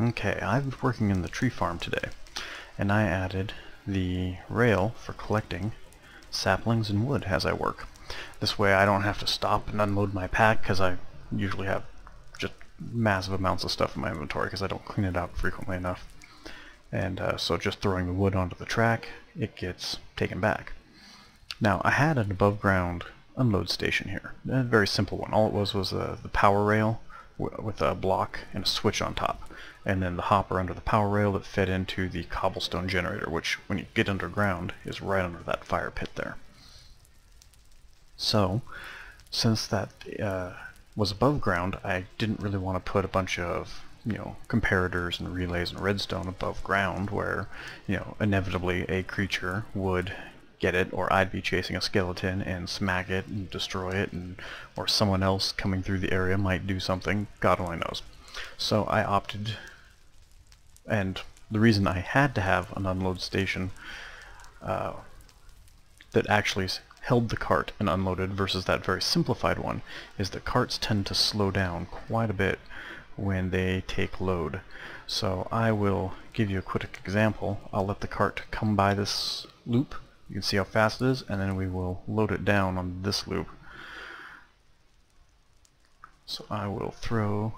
Okay, I've been working in the tree farm today, and I added the rail for collecting saplings and wood as I work. This way I don't have to stop and unload my pack, because I usually have just massive amounts of stuff in my inventory because I don't clean it out frequently enough. And so just throwing the wood onto the track, it gets taken back. Now I had an above ground unload station here, a very simple one. All it was the power rail with a block and a switch on top, and then the hopper under the power rail that fed into the cobblestone generator, which when you get underground is right under that fire pit there. So since that was above ground, I didn't really want to put a bunch of comparators and relays and redstone above ground where inevitably a creature would get it, or I'd be chasing a skeleton and smack it and destroy it, or someone else coming through the area might do something, God only knows. So I opted, and the reason I had to have an unload station that actually held the cart and unloaded versus that very simplified one is that carts tend to slow down quite a bit when they take load. So I will give you a quick example. I'll let the cart come by this loop. You can see how fast it is, and then we will load it down on this loop. So I will throw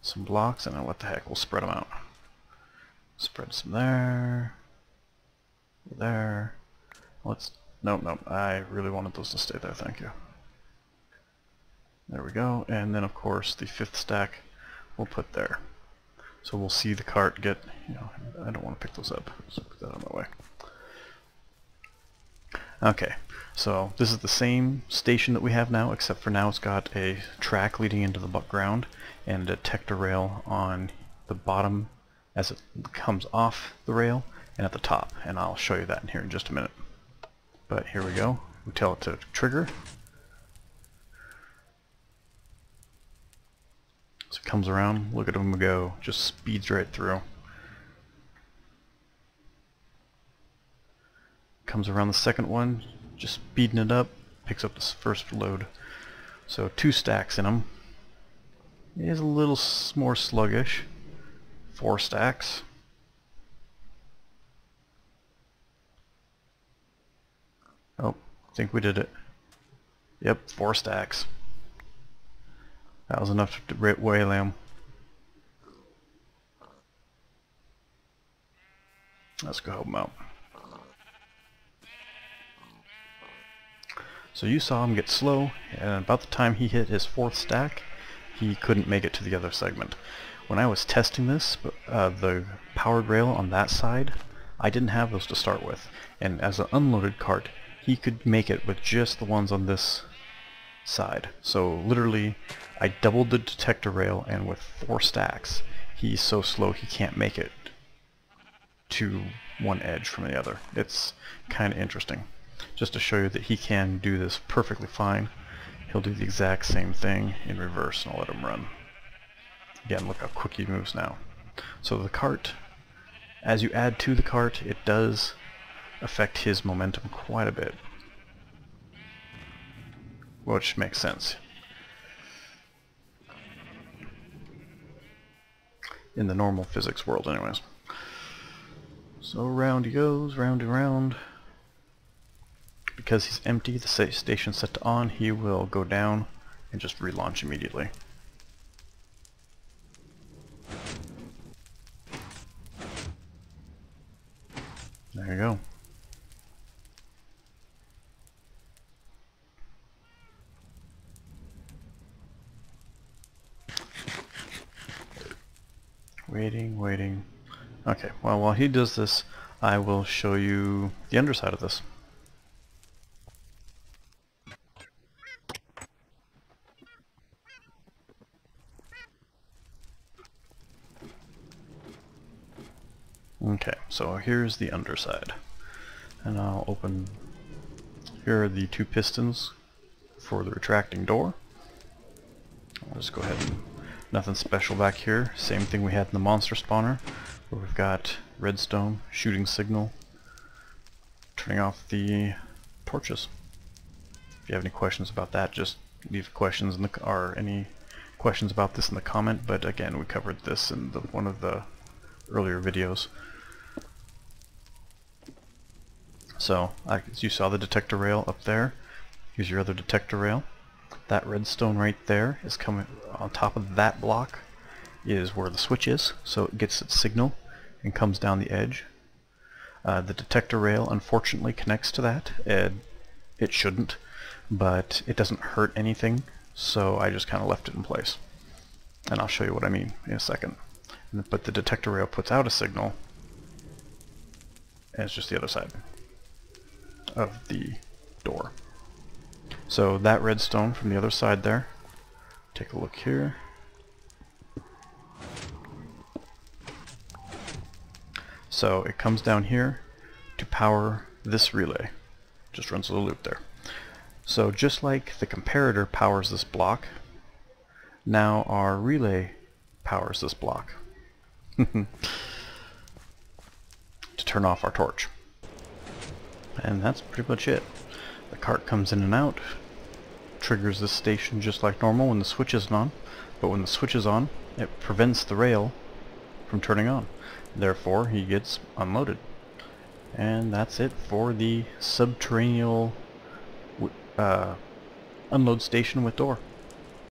some blocks, and what the heck, we'll spread them out. Spread some there, there. Nope, I really wanted those to stay there, thank you. There we go, and then of course the fifth stack we'll put there. So we'll see the cart get, I don't want to pick those up, so put that on my way. Okay, so this is the same station that we have now, except for now it's got a track leading into the ground and a detector rail on the bottom as it comes off the rail and at the top, and I'll show you that in here in just a minute. But here we go. We tell it to trigger. So it comes around, look at him go, just speeds right through. Comes around the second one, just speeding it up, picks up this first load. So 2 stacks in them. It is a little more sluggish. 4 stacks. Oh, I think we did it. Yep, 4 stacks. That was enough to waylay him. Let's go help him out. So you saw him get slow, and about the time he hit his 4th stack, he couldn't make it to the other segment. When I was testing this, the powered rail on that side, I didn't have those to start with, and as an unloaded cart, he could make it with just the ones on this side. So literally, I doubled the detector rail, and with 4 stacks, he's so slow he can't make it to one edge from the other. It's kind of interesting. Just to show you that he can do this perfectly fine. He'll do the exact same thing in reverse, and I'll let him run. Again, look how quick he moves now. So the cart, as you add to the cart, it does affect his momentum quite a bit, which makes sense. In the normal physics world anyways. So round he goes, round and round. Because he's empty, the station's set to on, he will go down and just relaunch immediately. There you go. Waiting. Okay, well, while he does this, I will show you the underside of this. Okay, so here's the underside. And I'll open, here are the 2 pistons for the retracting door. I'll just go ahead and, nothing special back here. Same thing we had in the monster spawner, where we've got redstone, shooting signal, turning off the torches. If you have any questions about that, just leave questions in the, or any questions about this in the comment, but again, we covered this in one of the earlier videos. So, as you saw the detector rail up there, here's your other detector rail. That redstone right there is coming on top of that block is where the switch is, so it gets its signal and comes down the edge. The detector rail unfortunately connects to that, and it shouldn't, but it doesn't hurt anything, so I just kind of left it in place. And I'll show you what I mean in a second. But the detector rail puts out a signal, and it's just the other side of the door. So that redstone from the other side there, take a look here. So it comes down here to power this relay. Just runs a little loop there. So just like the comparator powers this block, now our relay powers this block to turn off our torch. And that's pretty much it. The cart comes in and out, triggers this station just like normal when the switch isn't on, but when the switch is on, it prevents the rail from turning on. Therefore, he gets unloaded. And that's it for the subterranean unload station with door.